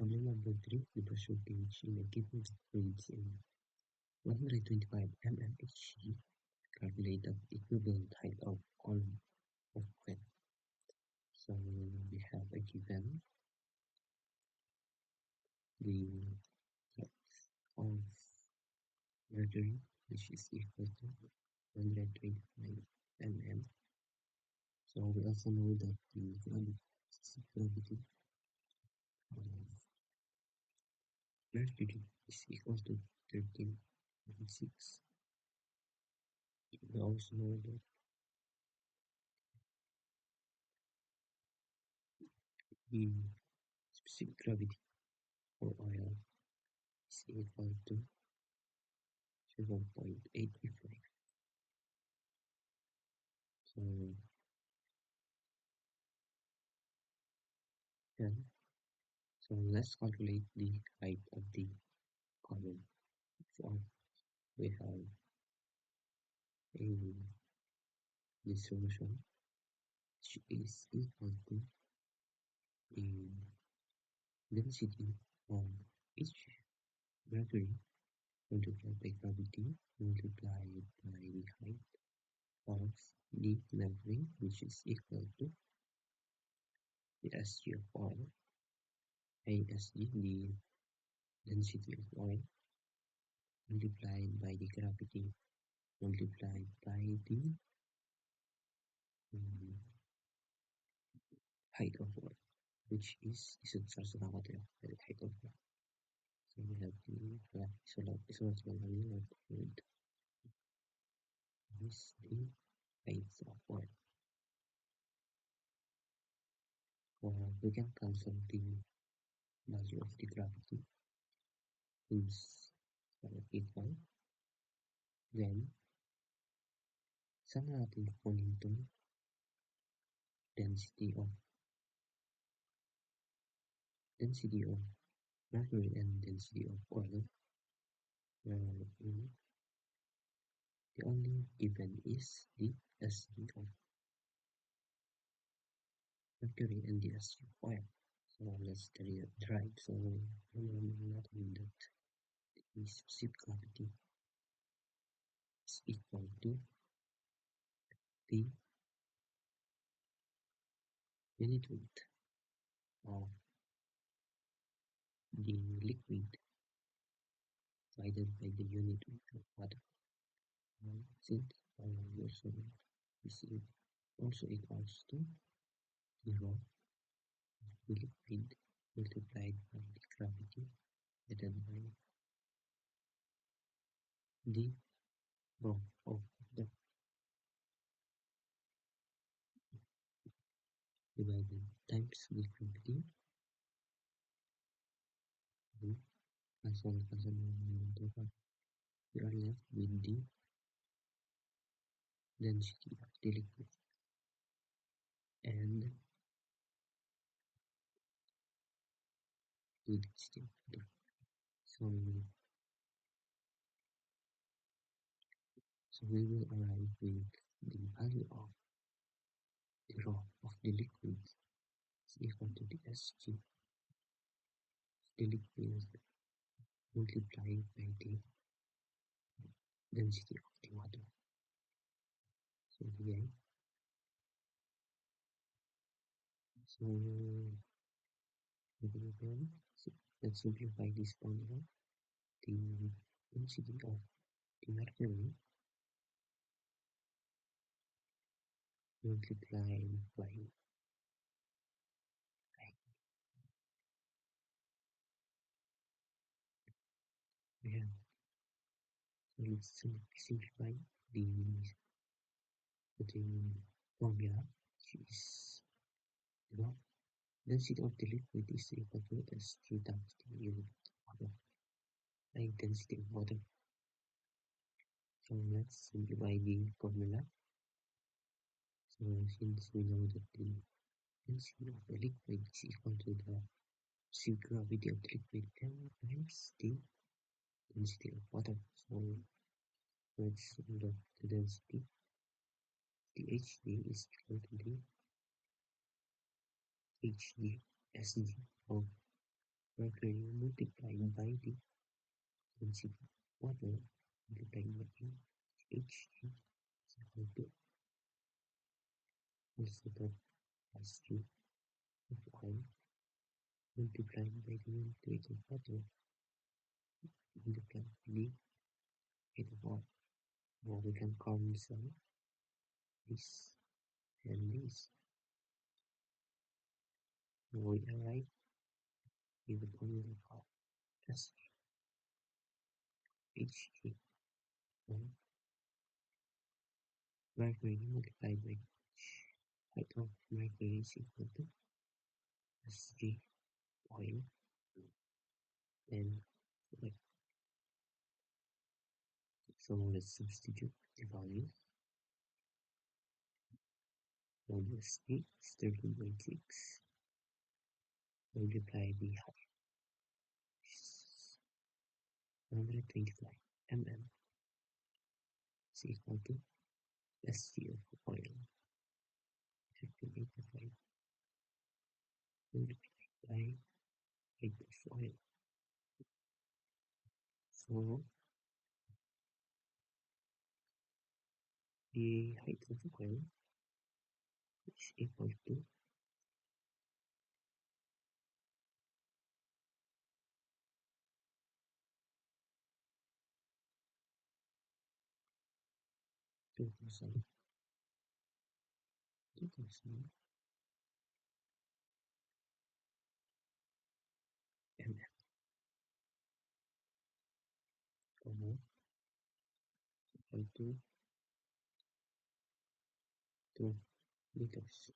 Problem number three, the percentage in a given fluids in 125 mmHg, calculate the equivalent height of column of wet. So we have a given the depth of mercury, which is equal to 125 mm. So we also know that the gravity of mercury is equal to 13.6. We also know that the specific gravity for oil is equal to 7.85. So then, so let's calculate the height of the column. So we have a the solution which is equal to the density of each mercury multiplied by gravity multiplied by the height of the mercury, which is equal to the SG of oil, ASG, the density of oil, multiplied by the gravity multiplied by the um, height of oil, which is isothermal height of oil. So we have the isothermal unit with is the height of oil. We can cancel the value of the gravity is equal. Then sama natin kukunin itong density of mercury and density of oil, where the only given is the SG of mercury and the SG of oil. So let's derive. So nothing that the specific gravity is equal to the unit weight of the liquid divided by the unit weight of water. Since also is also equals to 0, the liquid multiplied by the gravity divided by the rho of the divided times the gravity. Cancel we are left with the density of the liquid and the density of water. So we will arrive with the value of the rho of the liquid is equal to the SG of the liquid multiplied by the density of the water. So again, so let's simplify this formula. The density of the mercury multiplied by yeah. So let's simplify the formula, which is the density of the liquid is equal to SG times the unit water, like density of water. So let's simplify the formula. So since we know that the density of the liquid is equal to the specific gravity of the liquid times the density of water. So let's look the density. The Hg is equal to the Hg Sg of mercury multiplied by the density of water multiplied by Hg is equal to also the S2 of oil multiplied by the unit weight of water multiplied by the weight of oil. Now we can cancel this and this. Now we arrive with the formula of SHG or mercury multiplied by height of mercury is equal to Sg oil and like so let's substitute the value. So this is 13.6 multiply the height is 125 mm is equal to Sg of oil 1585 multiplied by height of oil. So the height of oil is equal to 2000 mm comma equal to 2 liters.